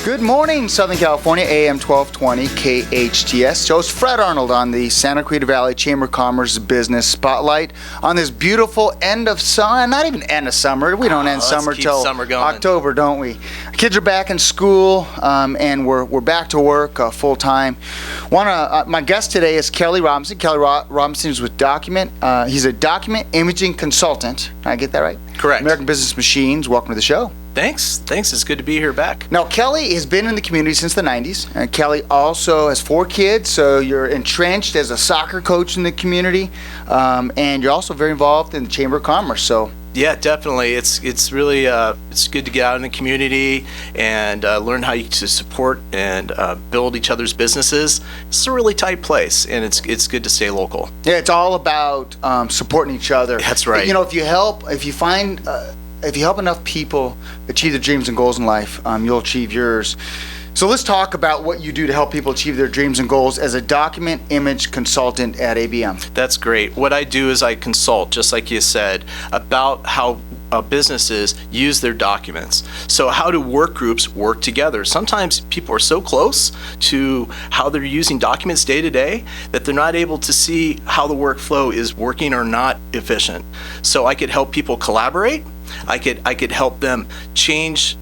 Good morning, Southern California, AM 1220, KHTS. Host Fred Arnold on the Santa Clarita Valley Chamber of Commerce Business Spotlight on this beautiful end of summer, not even end of summer. We don't end summer till October, don't we? Kids are back in school, and we're back to work full time. My guest today is Kelly Robinson. Kelly Robinson is with Document. He's a document imaging consultant. Did I get that right? Correct. American Business Machines. Welcome to the show. Thanks. It's good to be here back. Now, Kelly has been in the community since the 90s. And Kelly also has 4 kids, so you're entrenched as a soccer coach in the community. And you're also very involved in the Chamber of Commerce. So yeah, definitely. It's really it's good to get out in the community and learn how to support and build each other's businesses. It's a really tight place, and it's good to stay local. Yeah, it's all about supporting each other. That's right. You know, if you help enough people achieve their dreams and goals in life, you'll achieve yours. So let's talk about what you do to help people achieve their dreams and goals as a document image consultant at ABM. That's great. What I do is I consult, just like you said, about how businesses use their documents. So how do work groups work together? Sometimes people are so close to how they're using documents day to day that they're not able to see how the workflow is working or not efficient. So I could help people collaborate. I could help them change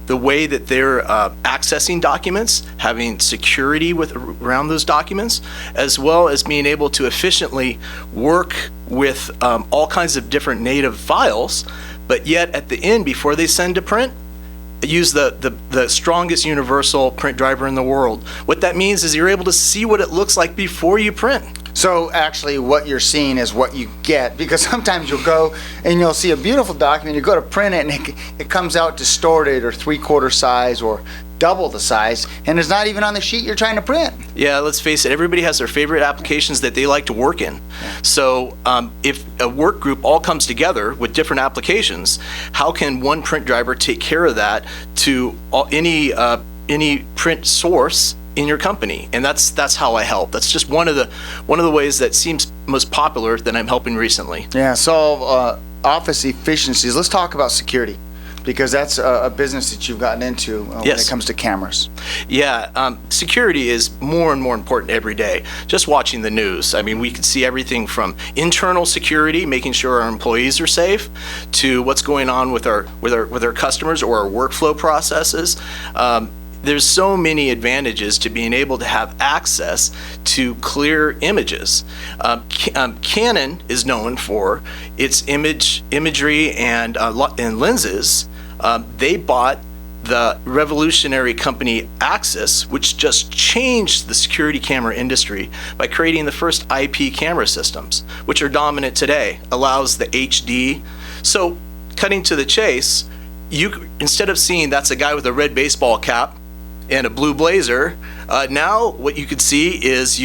the way that they're accessing documents, having security around those documents, as well as being able to efficiently work with all kinds of different native files, but yet at the end, before they send to print, use the strongest universal print driver in the world. What that means is you're able to see what it looks like before you print. So actually what you're seeing is what you get, because sometimes you'll go and you'll see a beautiful document, you go to print it, and it comes out distorted or 3/4 size or double the size, and it's not even on the sheet you're trying to print. Yeah, let's face it, everybody has their favorite applications that they like to work in. So if a work group all comes together with different applications, how can one print driver take care of that to any print source in your company? And that's how I help. That's just one of the ways that seems most popular that I'm helping recently. Yeah, solve office efficiencies. Let's talk about security, because that's a business that you've gotten into when it comes to cameras. Yeah, security is more and more important every day. Just watching the news, I mean, we can see everything from internal security, making sure our employees are safe, to what's going on with our customers or our workflow processes. There's so many advantages to being able to have access to clear images. Canon is known for its imagery and lenses. They bought the revolutionary company Axis, which just changed the security camera industry by creating the first IP camera systems, which are dominant today, allows the HD. So cutting to the chase, you instead of seeing that's a guy with a red baseball cap and a blue blazer, now what you could see is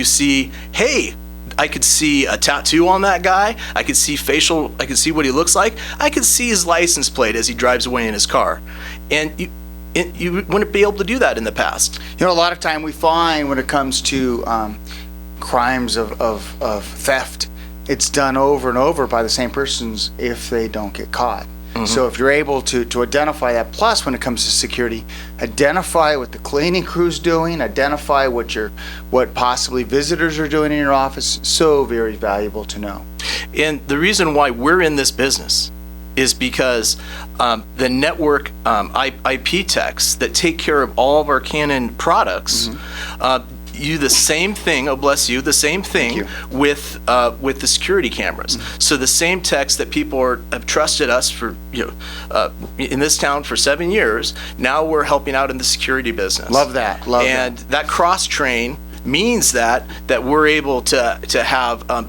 hey, I could see a tattoo on that guy, I could see facial, I could see what he looks like, I could see his license plate as he drives away in his car. And you wouldn't be able to do that in the past. You know, a lot of time we find when it comes to crimes of theft, it's done over and over by the same persons if they don't get caught. Mm-hmm. So if you're able to identify that, plus when it comes to security, identify what the cleaning crew's doing, identify what possibly visitors are doing in your office, so very valuable to know. And the reason why we're in this business is because the network IP techs that take care of all of our Canon products, you the same thing, oh bless you, the same thing with the security cameras. Mm-hmm. So the same techs that people have trusted us for, in this town for 7 years, now we're helping out in the security business. Love that. And that cross train means that we're able to have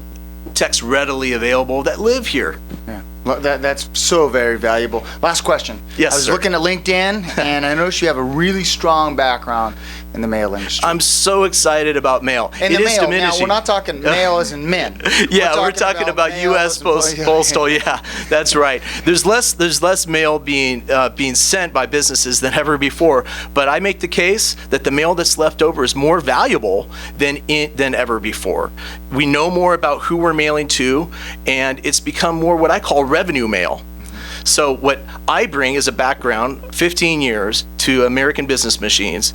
techs readily available that live here. Yeah. That's so very valuable. Last question. Yes, I was sir. looking at LinkedIn, and I noticed you have a really strong background in the mail industry. I'm so excited about mail. And it the is mail. diminishing. Now, we're not talking mail as in men. Yeah, we're talking about U.S. Postal. Yeah, that's right. There's less mail being sent by businesses than ever before. But I make the case that the mail that's left over is more valuable than ever before. We know more about who we're mailing to, and it's become more what I call revenue mail. So what I bring is a background, 15 years, to American Business Machines,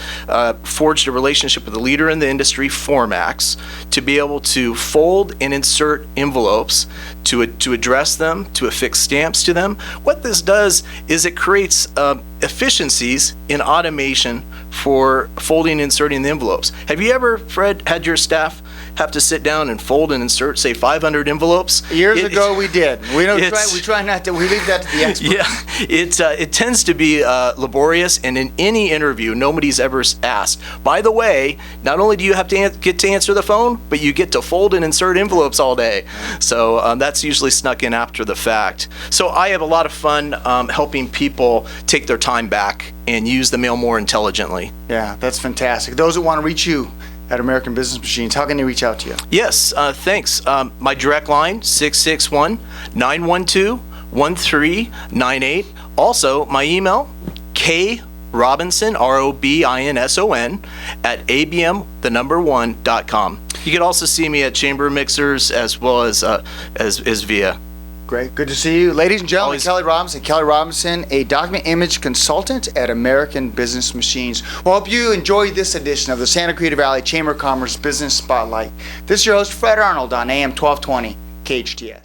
forged a relationship with a leader in the industry, Formax, to be able to fold and insert envelopes, to address them, to affix stamps to them. What this does is it creates efficiencies in automation for folding and inserting the envelopes. Have you ever, Fred, had your staff have to sit down and fold and insert, say, 500 envelopes? Years ago, we did. We try not to. We leave that to the experts. Yeah, it tends to be laborious, and in any interview, nobody's ever asked. By the way, not only do you have to get to answer the phone, but you get to fold and insert envelopes all day. So that's usually snuck in after the fact. So I have a lot of fun helping people take their time back and use the mail more intelligently. Yeah, that's fantastic. Those that want to reach you at American Business Machines, how can they reach out to you? Yes, thanks. My direct line, 661-912-1398. Also, my email, krobinson, ROBINSON, at abm1.com. You can also see me at Chamber Mixers as well as via. Great. Good to see you. Ladies and gentlemen, Always. Kelly Robinson. Kelly Robinson, a document image consultant at American Business Machines. Well, hope you enjoyed this edition of the Santa Clarita Valley Chamber of Commerce Business Spotlight. This is your host, Fred Arnold, on AM 1220 KHTS.